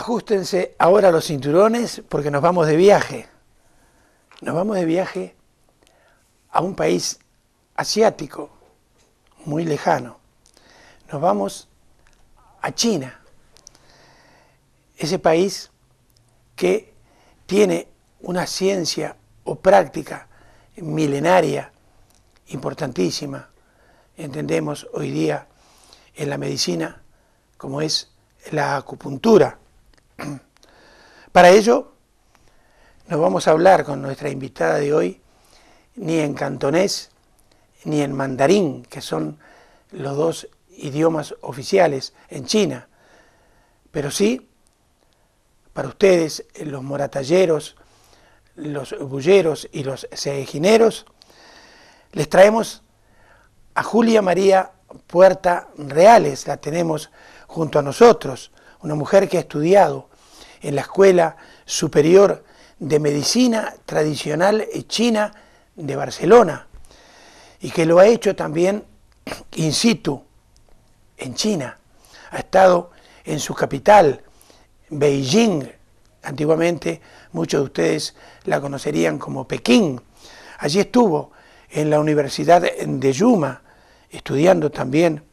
Ajustense ahora los cinturones porque nos vamos de viaje. Nos vamos de viaje a un país asiático, muy lejano. Nos vamos a China, ese país que tiene una ciencia o práctica milenaria importantísima, entendemos hoy día en la medicina, como es la acupuntura. Para ello, no vamos a hablar con nuestra invitada de hoy ni en cantonés ni en mandarín, que son los dos idiomas oficiales en China, pero sí, para ustedes, los moratalleros, los bulleros y los ceejineros, les traemos a Julia María Puerta Reales. La tenemos junto a nosotros, una mujer que ha estudiado en la Escuela Superior de Medicina Tradicional China de Barcelona y que lo ha hecho también in situ en China. Ha estado en su capital, Beijing. Antiguamente muchos de ustedes la conocerían como Pekín. Allí estuvo en la Universidad de Yuma, estudiando también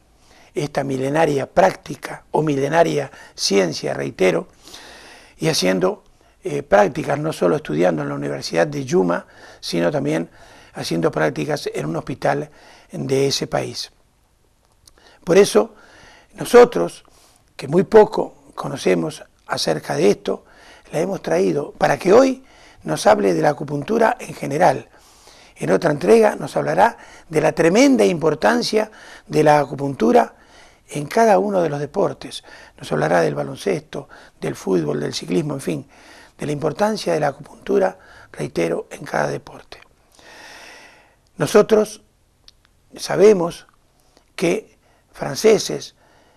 esta milenaria práctica o milenaria ciencia, reitero, y haciendo prácticas, no solo estudiando en la Universidad de Yuma, sino también haciendo prácticas en un hospital de ese país. Por eso, nosotros, que muy poco conocemos acerca de esto, la hemos traído para que hoy nos hable de la acupuntura en general. En otra entrega nos hablará de la tremenda importancia de la acupuntura en cada uno de los deportes. Nos hablará del baloncesto, del fútbol, del ciclismo, en fin, de la importancia de la acupuntura, reitero, en cada deporte. Nosotros sabemos que franceses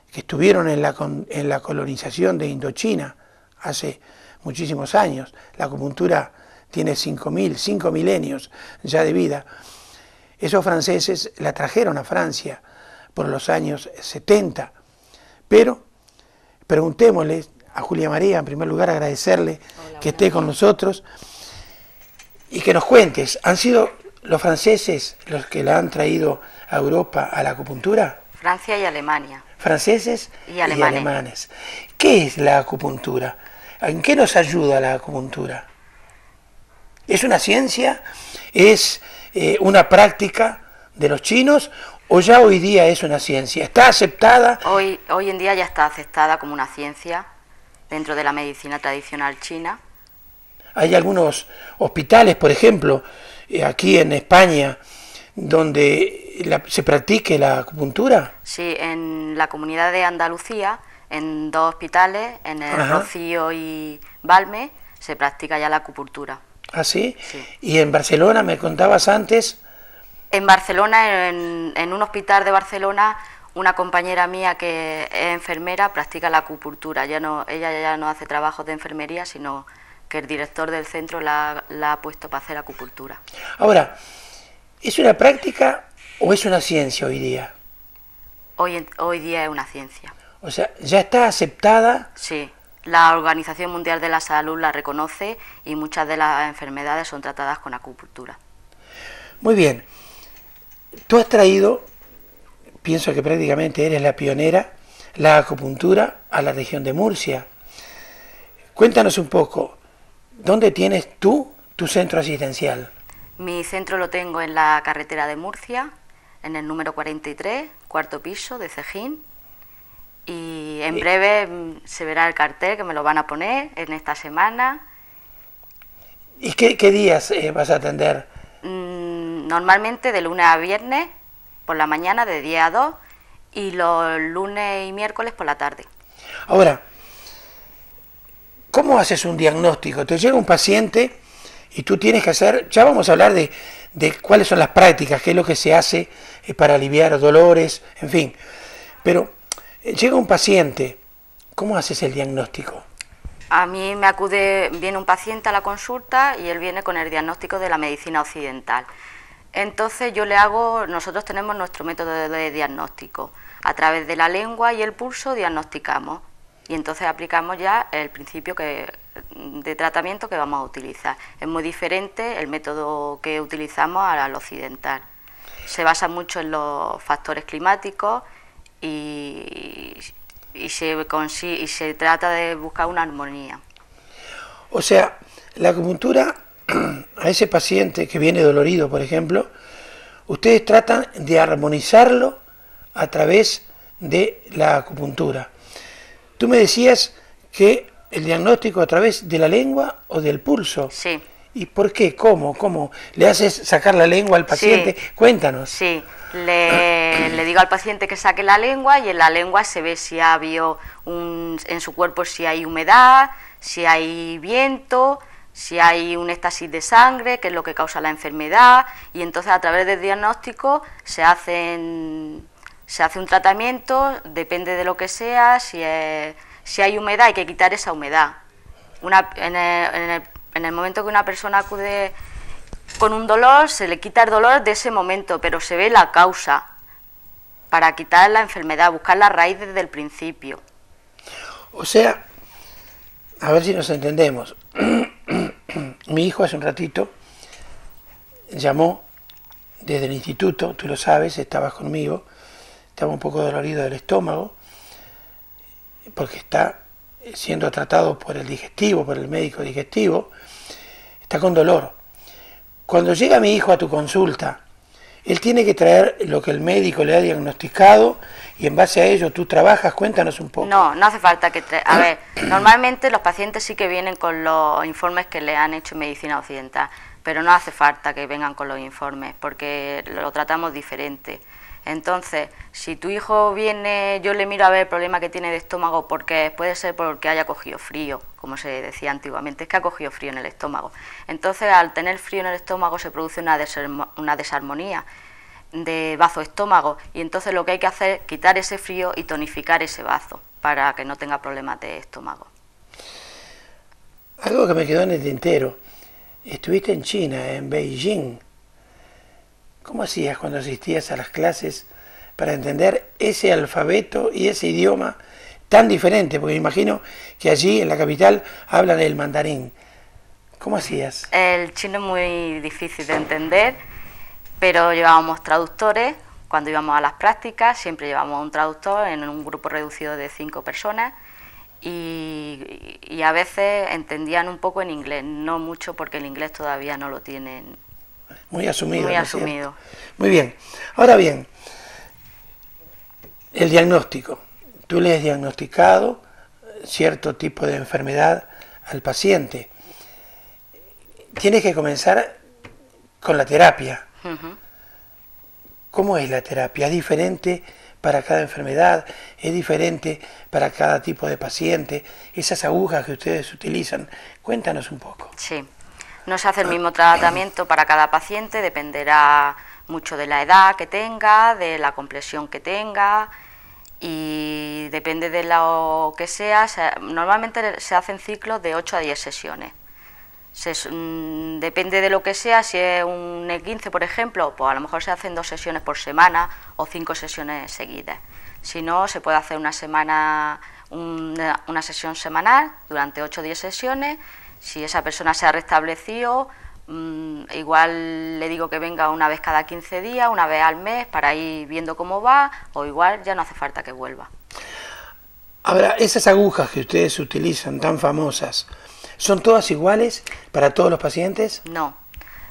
que estuvieron en la colonización de Indochina hace muchísimos años, la acupuntura tiene 5 milenios ya de vida, esos franceses la trajeron a Francia por los años 70, pero preguntémosle a Julia María, en primer lugar agradecerle que esté con nosotros y que nos cuentes, ¿han sido los franceses los que la han traído a Europa a la acupuntura? Francia y Alemania. Franceses y alemanes. ¿Qué es la acupuntura? ¿En qué nos ayuda la acupuntura? ¿Es una ciencia? ¿Es una práctica de los chinos? ¿O ya hoy día es una ciencia? ¿Está aceptada? Hoy en día ya está aceptada como una ciencia dentro de la medicina tradicional china. Hay algunos hospitales, por ejemplo, aquí en España, donde se practique la acupuntura. Sí, en la comunidad de Andalucía, en 2 hospitales, en el Rocío y Valme, se practica ya la acupuntura. ¿Ah, sí? Sí. ¿Y en Barcelona, me contabas antes? En Barcelona, en un hospital de Barcelona, una compañera mía que es enfermera practica la acupuntura. Ella ya no hace trabajos de enfermería, sino que el director del centro la ha puesto para hacer acupuntura. Ahora, ¿es una práctica o es una ciencia hoy día? Hoy día es una ciencia. O sea, ¿ya está aceptada? Sí, la Organización Mundial de la Salud la reconoce y muchas de las enfermedades son tratadas con acupuntura. Muy bien. Tú has traído, pienso que prácticamente eres la pionera, la acupuntura a la región de Murcia. Cuéntanos un poco, ¿dónde tienes tú tu centro asistencial? Mi centro lo tengo en la carretera de Murcia, en el número 43, 4º piso de Cejín. Y en breve se verá el cartel que me lo van a poner en esta semana. ¿Y qué días vas a atender? Normalmente de lunes a viernes por la mañana de 10 a 2 y los lunes y miércoles por la tarde. Ahora, ¿cómo haces un diagnóstico? Te llega un paciente y tú tienes que hacer, ya vamos a hablar de cuáles son las prácticas, qué es lo que se hace para aliviar dolores, en fin, pero llega un paciente, ¿cómo haces el diagnóstico? A mí viene un paciente a la consulta y él viene con el diagnóstico de la medicina occidental. Entonces nosotros tenemos nuestro método de diagnóstico. A través de la lengua y el pulso diagnosticamos. y entonces aplicamos ya el principio de tratamiento que vamos a utilizar. Es muy diferente el método que utilizamos al occidental. Se basa mucho en los factores climáticos y se trata de buscar una armonía. O sea, la acupuntura a ese paciente que viene dolorido, por ejemplo, ustedes tratan de armonizarlo a través de la acupuntura. Tú me decías que el diagnóstico a través de la lengua o del pulso. Sí. ¿Y por qué? ¿Cómo? ¿Le haces sacar la lengua al paciente? Sí. Cuéntanos. Sí, le digo al paciente que saque la lengua y en la lengua se ve si ha habido en su cuerpo, si hay humedad, si hay viento, si hay un éxtasis de sangre, que es lo que causa la enfermedad, y entonces a través del diagnóstico se hace un tratamiento, depende de lo que sea, si hay humedad hay que quitar esa humedad. En el momento que una persona acude con un dolor, se le quita el dolor de ese momento, pero se ve la causa para quitar la enfermedad, buscar la raíz desde el principio. O sea, a ver si nos entendemos. Mi hijo hace un ratito llamó desde el instituto, tú lo sabes, estabas conmigo, estaba un poco dolorido del estómago, porque está siendo tratado por el digestivo, por el médico digestivo, está con dolor. Cuando llega mi hijo a tu consulta, él tiene que traer lo que el médico le ha diagnosticado y en base a ello tú trabajas. Cuéntanos un poco. No hace falta que a ver, normalmente los pacientes sí que vienen con los informes que le han hecho en medicina occidental, pero no hace falta que vengan con los informes porque lo tratamos diferente. Entonces, si tu hijo viene, yo le miro a ver el problema que tiene de estómago, porque puede ser porque haya cogido frío, como se decía antiguamente, es que ha cogido frío en el estómago. Entonces, al tener frío en el estómago se produce una desarmonía de bazo-estómago, y entonces lo que hay que hacer es quitar ese frío y tonificar ese bazo para que no tenga problemas de estómago. Algo que me quedó en el tintero, estuviste en China, en Beijing. ¿Cómo hacías cuando asistías a las clases para entender ese alfabeto y ese idioma tan diferente? Porque me imagino que allí en la capital hablan el mandarín. ¿Cómo hacías? El chino es muy difícil de entender, pero llevábamos traductores. Cuando íbamos a las prácticas siempre llevábamos un traductor en un grupo reducido de 5 personas y a veces entendían un poco en inglés, no mucho porque el inglés todavía no lo tienen muy asumido. Muy asumido. Muy bien. Ahora bien, el diagnóstico. Tú le has diagnosticado cierto tipo de enfermedad al paciente. Tienes que comenzar con la terapia. Uh-huh. ¿Cómo es la terapia? ¿Es diferente para cada enfermedad? ¿Es diferente para cada tipo de paciente? Esas agujas que ustedes utilizan, cuéntanos un poco. Sí. No se hace el mismo tratamiento para cada paciente, dependerá mucho de la edad que tenga, de la complexión que tenga y depende de lo que sea. Normalmente se hacen ciclos de 8 a 10 sesiones. Depende de lo que sea, si es un E15 por ejemplo, pues a lo mejor se hacen 2 sesiones por semana o 5 sesiones seguidas. Si no, se puede hacer una sesión semanal durante 8 o 10 sesiones. Si esa persona se ha restablecido, igual le digo que venga una vez cada 15 días, una vez al mes, para ir viendo cómo va, o igual ya no hace falta que vuelva. Ahora, esas agujas que ustedes utilizan, tan famosas, ¿son todas iguales para todos los pacientes? No,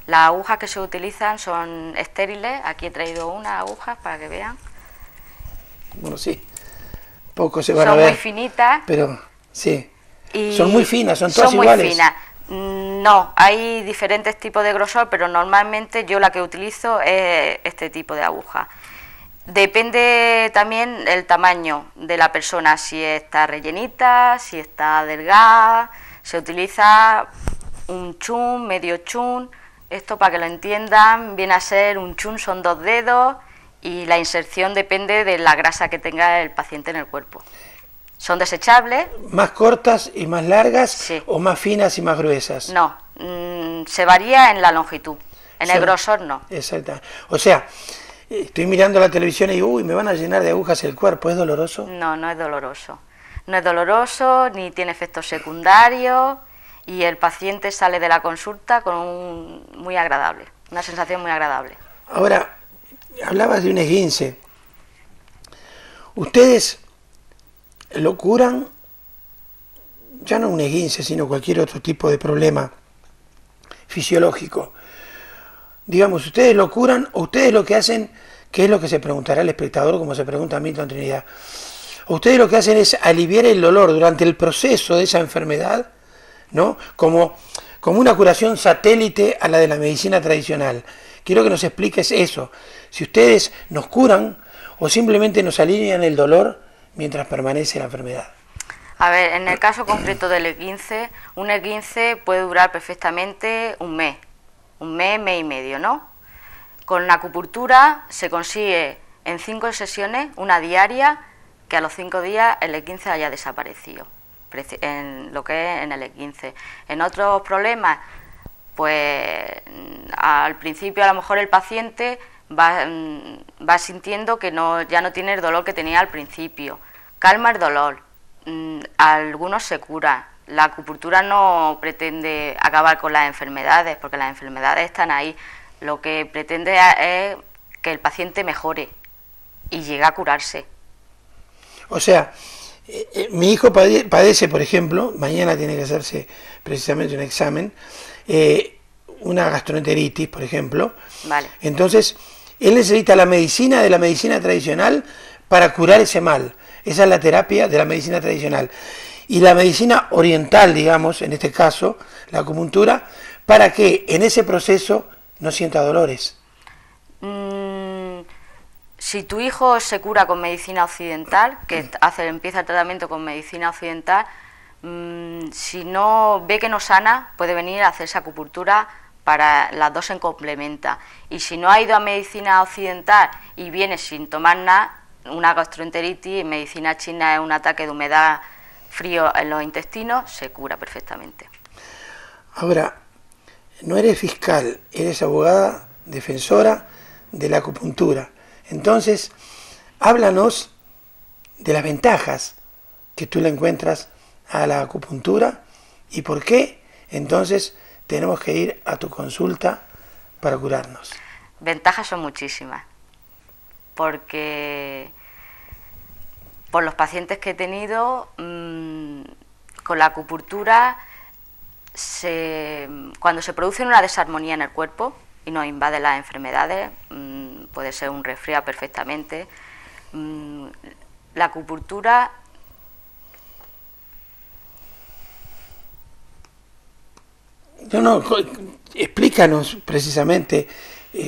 las agujas que se utilizan son estériles. Aquí he traído unas agujas para que vean. Bueno, sí, poco se van a ver. Son muy finitas. Pero, sí. Y son muy finas, son todas iguales. Son muy finas. No, hay diferentes tipos de grosor, pero normalmente yo la que utilizo es este tipo de aguja. Depende también el tamaño de la persona, si está rellenita, si está delgada. Se utiliza un chun, medio chun. Esto, para que lo entiendan, viene a ser un chun, son 2 dedos y la inserción depende de la grasa que tenga el paciente en el cuerpo. Son desechables. ¿Más cortas y más largas? Sí. ¿O más finas y más gruesas? No, se varía en la longitud, en el grosor no. Exacto. O sea, estoy mirando la televisión y digo, uy, me van a llenar de agujas el cuerpo, ¿es doloroso? No, no es doloroso. No es doloroso, ni tiene efectos secundarios y el paciente sale de la consulta con muy agradable, una sensación muy agradable. Ahora, hablabas de un esguince. ¿Ustedes lo curan? Ya no un esguince, sino cualquier otro tipo de problema fisiológico. Digamos, ¿ustedes lo curan o ustedes lo que hacen, qué es lo que se preguntará el espectador, como se pregunta a Milton Trinidad? ¿O ustedes lo que hacen es aliviar el dolor durante el proceso de esa enfermedad, ¿no? Como una curación satélite a la de la medicina tradicional? Quiero que nos expliques eso. Si ustedes nos curan o simplemente nos alivian el dolor mientras permanece la enfermedad. A ver, en el caso concreto del esguince, un esguince puede durar perfectamente un mes y medio, ¿no? Con la acupuntura se consigue en 5 sesiones, una diaria, que a los 5 días el esguince haya desaparecido, en lo que es en el esguince. En otros problemas, pues al principio a lo mejor el paciente va sintiendo que ya no tiene el dolor que tenía al principio. Calma el dolor, algunos se curan. La acupuntura no pretende acabar con las enfermedades, porque las enfermedades están ahí. Lo que pretende es que el paciente mejore y llegue a curarse. O sea, mi hijo padece, por ejemplo, mañana tiene que hacerse precisamente un examen, una gastroenteritis, por ejemplo. Vale. Entonces, él necesita la medicina de la medicina tradicional para curar ese mal. Esa es la terapia de la medicina tradicional. Y la medicina oriental, digamos, en este caso, la acupuntura, para que en ese proceso no sienta dolores. Si tu hijo se cura con medicina occidental, que empieza el tratamiento con medicina occidental, si no ve que no sana, puede venir a hacerse acupuntura, para las dos se complementa. Y si no ha ido a medicina occidental y viene sin tomar nada, una gastroenteritis, en medicina china es un ataque de humedad, frío en los intestinos, se cura perfectamente. Ahora, no eres fiscal, eres abogada defensora de la acupuntura. Entonces, háblanos de las ventajas que tú le encuentras a la acupuntura y por qué entonces tenemos que ir a tu consulta para curarnos. Ventajas son muchísimas, porque por los pacientes que he tenido, con la acupuntura, cuando se produce una desarmonía en el cuerpo y nos invade las enfermedades, puede ser un resfriado perfectamente, la acupuntura explícanos precisamente,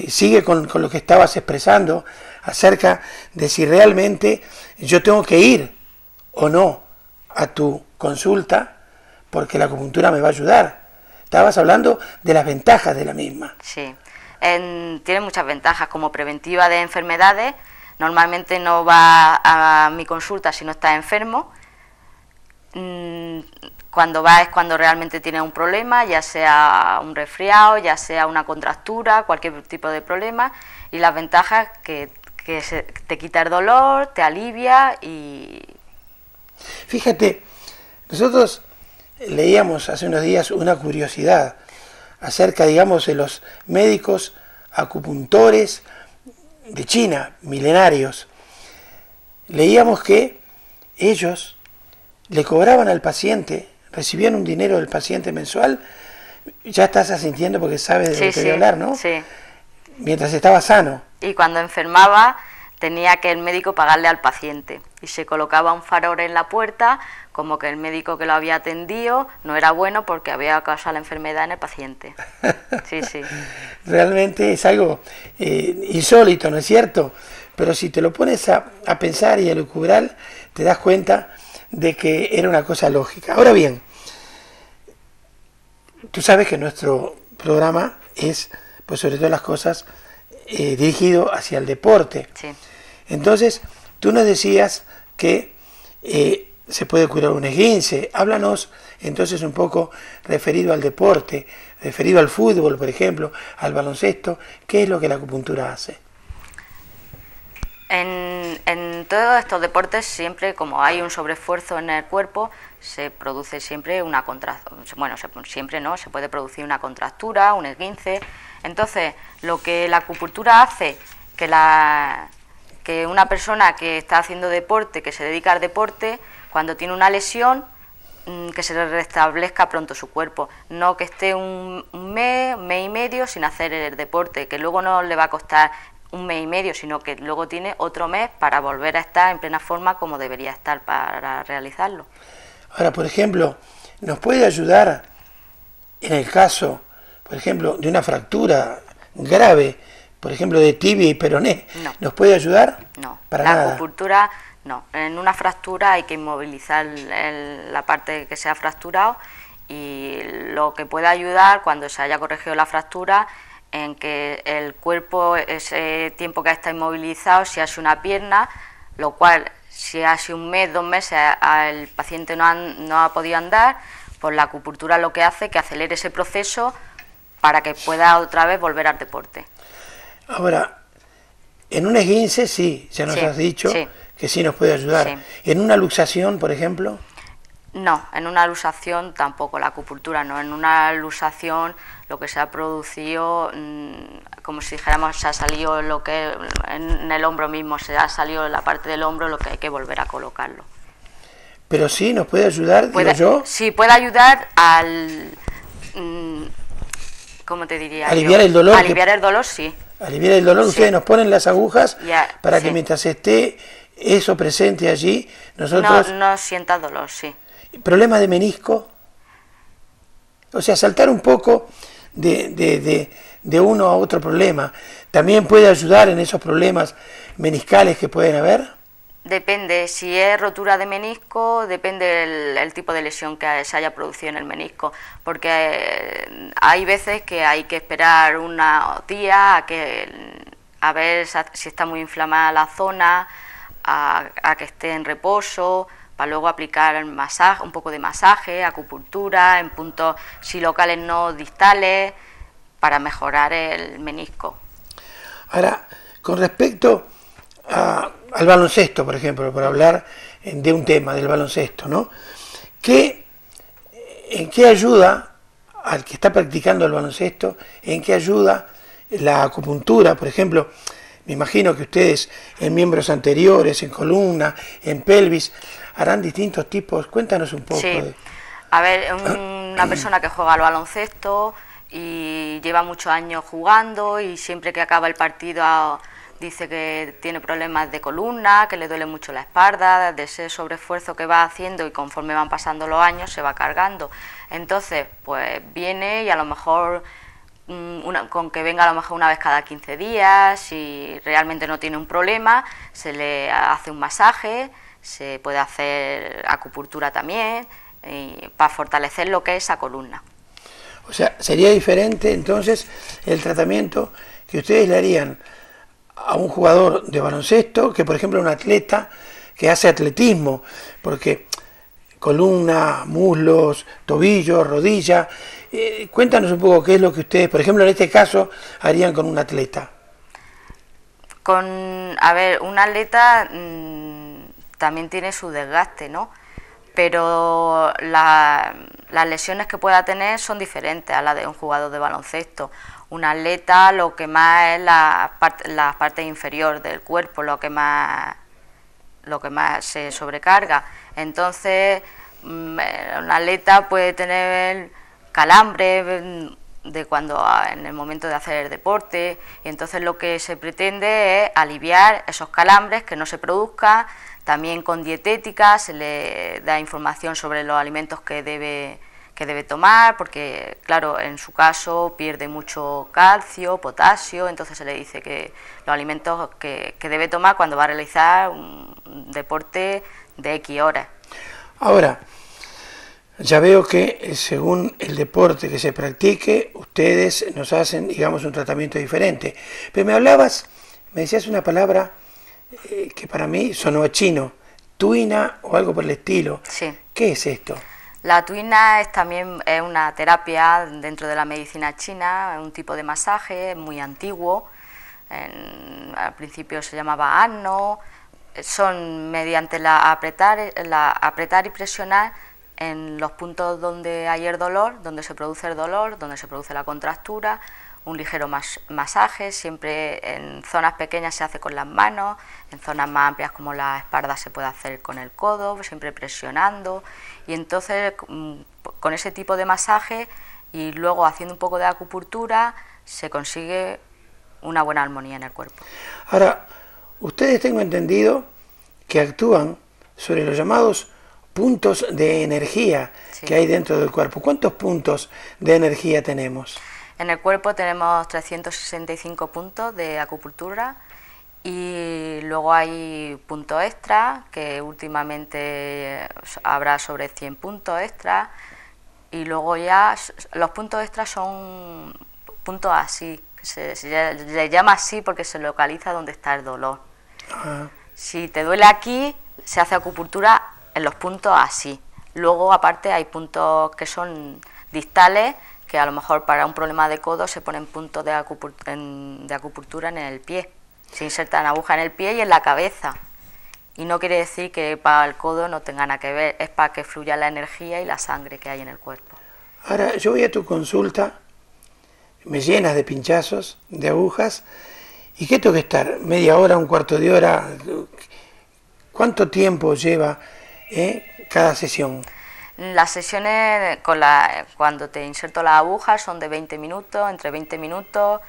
sigue con lo que estabas expresando acerca de si realmente yo tengo que ir o no a tu consulta porque la acupuntura me va a ayudar. Estabas hablando de las ventajas de la misma. Sí, tiene muchas ventajas. Como preventiva de enfermedades, normalmente no va a mi consulta si no está enfermo. Cuando va es cuando realmente tiene un problema, ya sea un resfriado, ya sea una contractura, cualquier tipo de problema. Y las ventajas que te quita el dolor, te alivia y... Fíjate, nosotros leíamos hace unos días una curiosidad acerca, digamos, de los médicos acupuntores de China, milenarios. Leíamos que ellos le cobraban al paciente, recibían un dinero del paciente mensual, ya estás asintiendo porque sabes de lo que voy a hablar, ¿no? Sí. Mientras estaba sano. Y cuando enfermaba tenía que el médico pagarle al paciente y se colocaba un farol en la puerta como que el médico que lo había atendido no era bueno porque había causado la enfermedad en el paciente. Sí, sí. Realmente es algo insólito, ¿no es cierto? Pero si te lo pones a pensar y a lucubrar, te das cuenta de que era una cosa lógica. Ahora bien, tú sabes que nuestro programa es, pues sobre todas las cosas, dirigido hacia el deporte. Sí. Entonces, tú nos decías que se puede curar un esguince. Háblanos entonces un poco referido al deporte, referido al fútbol, por ejemplo, al baloncesto. ¿Qué es lo que la acupuntura hace? En todos estos deportes siempre, como hay un sobreesfuerzo en el cuerpo, se produce siempre una contractura, bueno, siempre no, se puede producir una contractura, un esguince. Entonces, lo que la acupuntura hace, que una persona que está haciendo deporte, que se dedica al deporte, cuando tiene una lesión, que se le restablezca pronto su cuerpo, no que esté un mes y medio sin hacer el deporte, que luego no le va a costar un mes y medio, sino que luego tiene otro mes para volver a estar en plena forma como debería estar para realizarlo. Ahora, por ejemplo, ¿nos puede ayudar en el caso, por ejemplo, de una fractura grave, por ejemplo, de tibia y peroné? No. ¿Nos puede ayudar? No, Para la nada. acupuntura no. En una fractura hay que inmovilizar la parte que se ha fracturado, y lo que puede ayudar cuando se haya corregido la fractura en que el cuerpo, ese tiempo que está inmovilizado, si hace una pierna, lo cual si hace un mes, 2 meses el paciente no ha podido andar, pues la acupuntura lo que hace es que acelere ese proceso para que pueda otra vez volver al deporte. Ahora, en un esguince sí, ya nos has dicho que sí nos puede ayudar. Sí. ¿En una luxación, por ejemplo? No, en una luxación tampoco, la acupuntura no. En una luxación lo que se ha producido, como si dijéramos, se ha salido lo que en el hombro mismo, se ha salido la parte del hombro, lo que hay que volver a colocarlo. Pero sí nos puede ayudar, digo yo. Sí, puede ayudar al... ¿cómo te diría? Aliviar el dolor. Aliviar el dolor, sí. Aliviar el dolor, sí. Ustedes nos ponen las agujas para sí. que mientras esté eso presente allí, nosotros... No sienta dolor, sí. ¿Problema de menisco? O sea, saltar un poco de uno a otro problema. ¿También puede ayudar en esos problemas meniscales que pueden haber? Depende, si es rotura de menisco, depende el tipo de lesión que se haya producido en el menisco, porque hay veces que hay que esperar unos días a ver si está muy inflamada la zona, a que esté en reposo, para luego aplicar masaje, un poco de masaje, acupuntura, en puntos si locales no distales, para mejorar el menisco. Ahora, con respecto al baloncesto, por ejemplo, por hablar de un tema del baloncesto, ¿no? ¿En qué ayuda al que está practicando el baloncesto, en qué ayuda la acupuntura, por ejemplo? Me imagino que ustedes en miembros anteriores, en columna, en pelvis, harán distintos tipos. Cuéntanos un poco. Sí. A ver, una persona que juega al baloncesto y lleva muchos años jugando, y siempre que acaba el partido dice que tiene problemas de columna, que le duele mucho la espalda, de ese sobreesfuerzo que va haciendo, y conforme van pasando los años se va cargando. Entonces, pues viene y a lo mejor... con que venga a lo mejor una vez cada 15 días, si realmente no tiene un problema, se le hace un masaje, se puede hacer acupuntura también, para fortalecer lo que es esa columna. O sea, sería diferente entonces el tratamiento que ustedes le harían a un jugador de baloncesto que, por ejemplo, a un atleta que hace atletismo, porque columna, muslos, tobillos, rodilla. Cuéntanos un poco qué es lo que ustedes, por ejemplo, en este caso, harían con un atleta. A ver, un atleta también tiene su desgaste, ¿no? Pero las lesiones que pueda tener son diferentes a las de un jugador de baloncesto. Un atleta lo que más es la parte inferior del cuerpo, lo que más se sobrecarga. Entonces, un atleta puede tener calambres en el momento de hacer el deporte, y entonces lo que se pretende es aliviar esos calambres, que no se produzcan. También con dietética se le da información sobre los alimentos que debe tomar, porque claro, en su caso pierde mucho calcio, potasio, entonces se le dice que los alimentos que debe tomar cuando va a realizar un deporte de X horas. Ahora, ya veo que según el deporte que se practique, ustedes nos hacen, digamos, un tratamiento diferente. Pero me decías una palabra que para mí sonó a chino, tuina o algo por el estilo. Sí. ¿Qué es esto? La tuina también es una terapia dentro de la medicina china, un tipo de masaje muy antiguo, al principio se llamaba ano. Son mediante apretar y presionar en los puntos donde hay el dolor, donde se produce el dolor, donde se produce la contractura, un ligero masaje. Siempre en zonas pequeñas se hace con las manos, en zonas más amplias como la espalda se puede hacer con el codo, siempre presionando, y entonces con ese tipo de masaje y luego haciendo un poco de acupuntura se consigue una buena armonía en el cuerpo. Ahora, ustedes, tengo entendido, que actúan sobre los llamados puntos de energía que hay dentro del cuerpo. ¿Cuántos puntos de energía tenemos? En el cuerpo tenemos 365 puntos de acupuntura y luego hay puntos extra, que últimamente habrá sobre 100 puntos extra, y luego ya los puntos extra son puntos así, que se llama así porque se localiza donde está el dolor. Ajá. Si te duele aquí, se hace acupuntura en los puntos así. Luego, aparte, hay puntos que son distales, que a lo mejor para un problema de codo se ponen puntos de acupuntura en el pie. Se insertan agujas en el pie y en la cabeza. Y no quiere decir que para el codo no tenga nada que ver, es para que fluya la energía y la sangre que hay en el cuerpo. Ahora, yo voy a tu consulta, me llenas de pinchazos, de agujas. ¿Y qué tengo que estar? ¿Media hora, un cuarto de hora? ¿Cuánto tiempo lleva cada sesión? Las sesiones, cuando te inserto las agujas, son de 20 minutos, entre 20 minutos,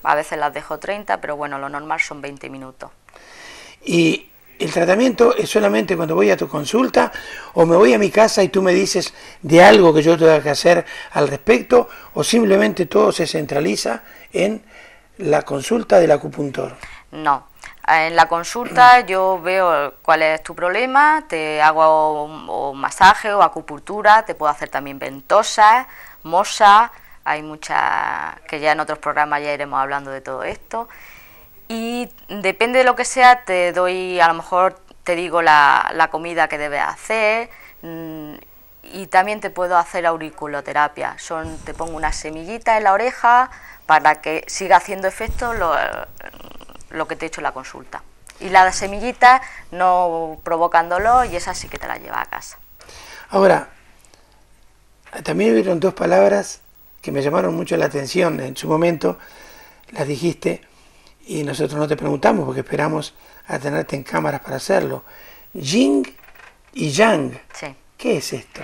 a veces las dejo 30, pero bueno, lo normal son 20 minutos. ¿Y el tratamiento es solamente cuando voy a tu consulta, o me voy a mi casa y tú me dices de algo que yo tenga que hacer al respecto, o simplemente todo se centraliza en la consulta del acupuntor? No, en la consulta yo veo cuál es tu problema, te hago un masaje o acupuntura, te puedo hacer también ventosas, mosas, hay muchas que ya en otros programas ya iremos hablando de todo esto, y depende de lo que sea te doy, a lo mejor te digo la comida que debes hacer, y también te puedo hacer auriculoterapia, te pongo unas semillitas en la oreja para que siga haciendo efecto lo que te he hecho en la consulta. Y las semillitas no provocan dolor y esas sí que te las llevas a casa. Ahora, también hubieron dos palabras que me llamaron mucho la atención. En su momento las dijiste y nosotros no te preguntamos porque esperamos a tenerte en cámaras para hacerlo. Yin y Yang. Sí. ¿Qué es esto?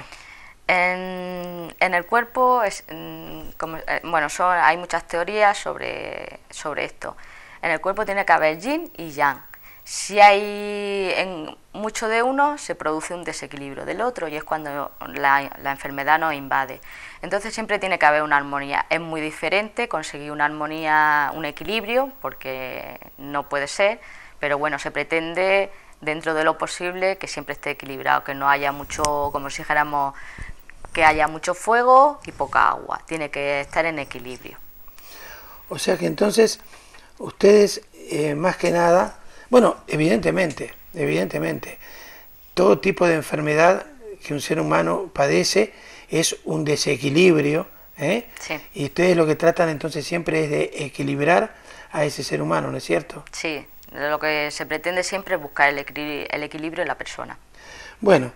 En el cuerpo, hay muchas teorías sobre esto. En el cuerpo tiene que haber yin y yang. Si hay mucho de uno, se produce un desequilibrio del otro y es cuando la enfermedad nos invade. Entonces siempre tiene que haber una armonía. Es muy diferente conseguir una armonía, un equilibrio, porque no puede ser, pero bueno, se pretende dentro de lo posible que siempre esté equilibrado, que no haya mucho, como si dijéramos, que haya mucho fuego y poca agua, tiene que estar en equilibrio. O sea que entonces ustedes más que nada, bueno, evidentemente, todo tipo de enfermedad que un ser humano padece es un desequilibrio, Sí. Y ustedes lo que tratan entonces siempre es de equilibrar a ese ser humano, ¿no es cierto? Sí, lo que se pretende siempre es buscar el equilibrio en la persona. Bueno,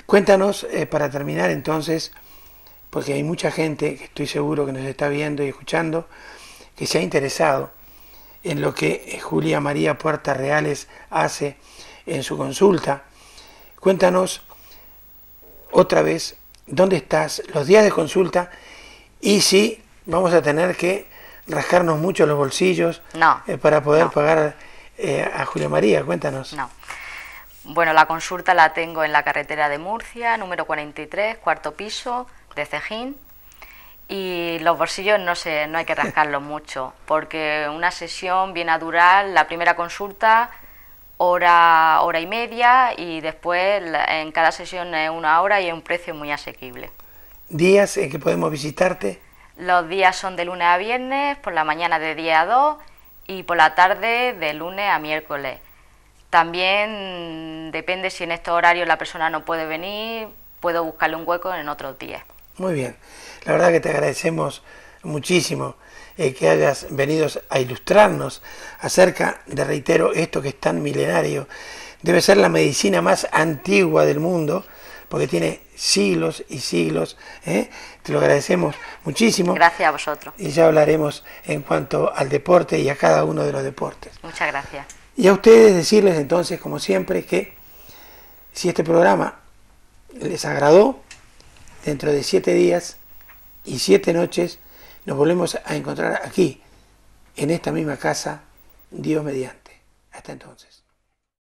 cuéntanos, para terminar entonces, porque hay mucha gente que estoy seguro que nos está viendo y escuchando, que se ha interesado en lo que Julia María Puertas Reales hace en su consulta. Cuéntanos otra vez dónde estás, los días de consulta, y si vamos a tener que rascarnos mucho los bolsillos para poder pagar a Julia María. Cuéntanos. No. Bueno, la consulta la tengo en la carretera de Murcia, número 43, cuarto piso, de Cejín. Y los bolsillos no hay que rascarlos mucho, porque una sesión viene a durar, la primera consulta, hora y media, y después en cada sesión es 1 hora y es un precio muy asequible. ¿Días en que podemos visitarte? Los días son de lunes a viernes, por la mañana de 10 a 2 y por la tarde de lunes a miércoles. También depende si en estos horarios la persona no puede venir, puedo buscarle un hueco en otros días. Muy bien, la verdad que te agradecemos muchísimo que hayas venido a ilustrarnos acerca de, reitero, esto que es tan milenario. Debe ser la medicina más antigua del mundo, porque tiene siglos y siglos. Te lo agradecemos muchísimo. Gracias a vosotros. Y ya hablaremos en cuanto al deporte y a cada uno de los deportes. Muchas gracias. Y a ustedes decirles entonces, como siempre, que si este programa les agradó, dentro de 7 días y 7 noches nos volvemos a encontrar aquí, en esta misma casa, Dios mediante. Hasta entonces.